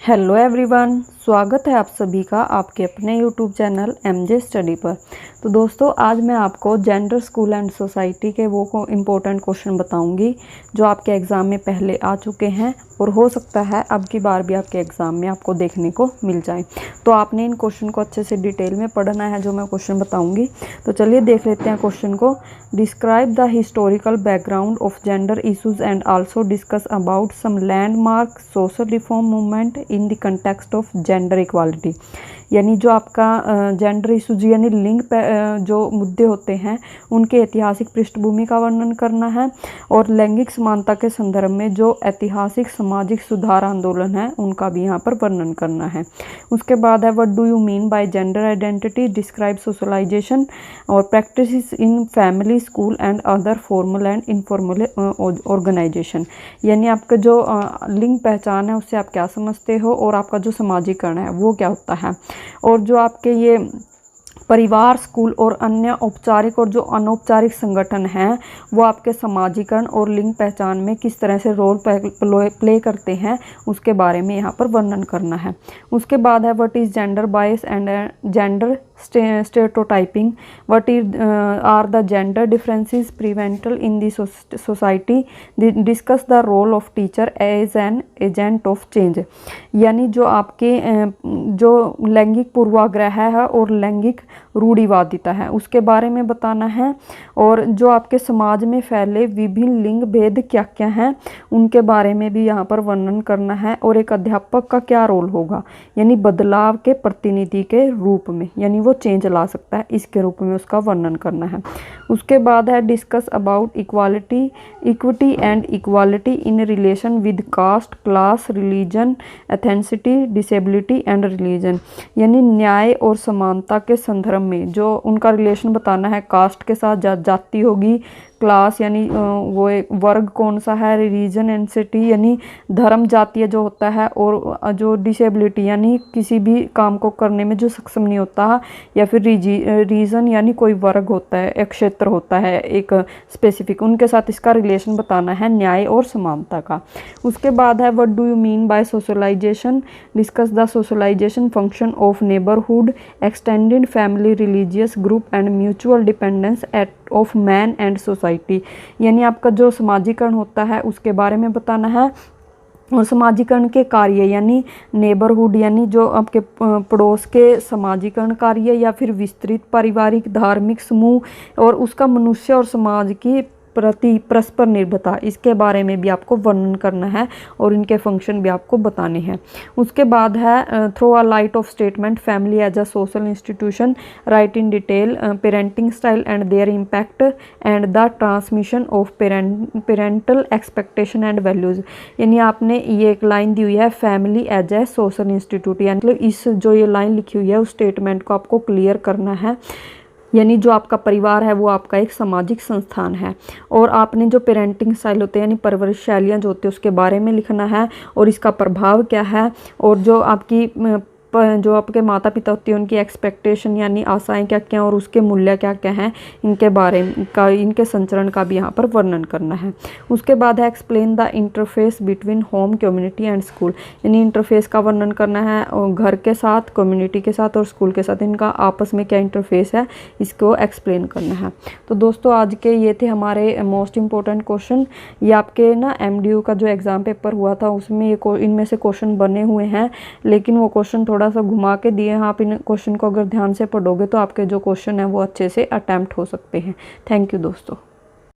Hello everyone, स्वागत है आप सभी का आपके अपने यूट्यूब चैनल एमजे स्टडी पर। तो दोस्तों, आज मैं आपको जेंडर स्कूल एंड सोसाइटी के वो इम्पोर्टेंट क्वेश्चन बताऊंगी जो आपके एग्ज़ाम में पहले आ चुके हैं और हो सकता है अब की बार भी आपके एग्ज़ाम में आपको देखने को मिल जाए। तो आपने इन क्वेश्चन को अच्छे से डिटेल में पढ़ना है जो मैं क्वेश्चन बताऊँगी। तो चलिए देख लेते हैं क्वेश्चन को। Describe the historical background of gender issues and also discuss about some landmark social reform movement in the context of gender equality. यानी जो आपका जेंडर इशूज यानी लिंग जो मुद्दे होते हैं उनके ऐतिहासिक पृष्ठभूमि का वर्णन करना है और लैंगिक समानता के संदर्भ में जो ऐतिहासिक सामाजिक सुधार आंदोलन है उनका भी यहाँ पर वर्णन करना है। उसके बाद है what do you mean by gender identity, describe socialisation और practices in family, school and other formal and informal organisation. यानी आपका जो लिंग पहचान है उससे आप क्या समझते हो और आपका जो समाजीकरण है वो क्या होता है, और जो आपके ये परिवार, स्कूल और अन्य औपचारिक और जो अनौपचारिक संगठन हैं वो आपके समाजीकरण और लिंग पहचान में किस तरह से रोल प्ले करते हैं उसके बारे में यहाँ पर वर्णन करना है। उसके बाद है what is gender bias and gender stereotyping, what is are the gender differences prevalent in the society, discuss the role of teacher as an agent of change. यानी जो आपके जो लैंगिक पूर्वाग्रह है और लैंगिक रूढ़िवादिता है उसके बारे में बताना है, और जो आपके समाज में फैले विभिन्न लिंग भेद क्या क्या हैं उनके बारे में भी यहाँ पर वर्णन करना है, और एक अध्यापक का क्या रोल होगा यानी बदलाव के प्रतिनिधि के रूप में, यानी वो चेंज ला सकता है इसके रूप में उसका वर्णन करना है। उसके बाद है discuss about equity and equality in relation with caste, class, religion, ethnicity, disability and religion. यानी न्याय और समानता के संदर्भ में जो उनका रिलेशन बताना है, कास्ट के साथ जाति होगी, क्लास यानी वो एक वर्ग कौन सा है, रिलीजन एंसिटी यानी धर्म जातीय जो होता है, और जो डिसेबिलिटी यानी किसी भी काम को करने में जो सक्षम नहीं होता है, या फिर रीजन यानी कोई वर्ग होता है, एक क्षेत्र होता है एक स्पेसिफिक, उनके साथ इसका रिलेशन बताना है न्याय और समानता का। उसके बाद है what do you mean by socialisation, discuss the socialisation function of neighbourhood, extended family, religious group and mutual dependence of man and society. यानी आपका जो समाजीकरण होता है उसके बारे में बताना है, और समाजीकरण के कार्य यानी नेबरहुड यानी जो आपके पड़ोस के समाजीकरण कार्य, या फिर विस्तृत पारिवारिक धार्मिक समूह और उसका मनुष्य और समाज की प्रति परस्पर निर्भरता, इसके बारे में भी आपको वर्णन करना है और इनके फंक्शन भी आपको बताने हैं। उसके बाद है throw a light of statement family as a social institution, write in detail parenting style and their impact and the transmission of parental expectation and values. यानी आपने ये एक लाइन दी हुई है family as a social institute, यानी मतलब इस जो ये लाइन लिखी हुई है उस स्टेटमेंट को आपको क्लियर करना है। यानी जो आपका परिवार है वो आपका एक सामाजिक संस्थान है, और आपने जो पेरेंटिंग स्टाइल होते हैं यानी परवरिश शैलियाँ जो होती है उसके बारे में लिखना है और इसका प्रभाव क्या है, और जो आपकी जो आपके माता पिता होती है उनकी एक्सपेक्टेशन यानी आशाएं क्या क्या और उसके मूल्य क्या क्या हैं इनके बारे का, इनके संचरण का भी यहाँ पर वर्णन करना है। उसके बाद है explain the interface between home, community and school. यानी इंटरफेस का वर्णन करना है और घर के साथ, कम्युनिटी के साथ और स्कूल के साथ इनका आपस में क्या इंटरफेस है इसको एक्सप्लेन करना है। तो दोस्तों, आज के ये थे हमारे मोस्ट इंपॉर्टेंट क्वेश्चन। ये आपके ना MDU का जो एग्ज़ाम पेपर हुआ था उसमें ये इनमें से क्वेश्चन बने हुए हैं, लेकिन वो क्वेश्चन थोड़ा सा घुमा के दिए हैं। आप इन क्वेश्चन को अगर ध्यान से पढ़ोगे तो आपके जो क्वेश्चन है वो अच्छे से अटेम्प्ट हो सकते हैं। थैंक यू दोस्तों।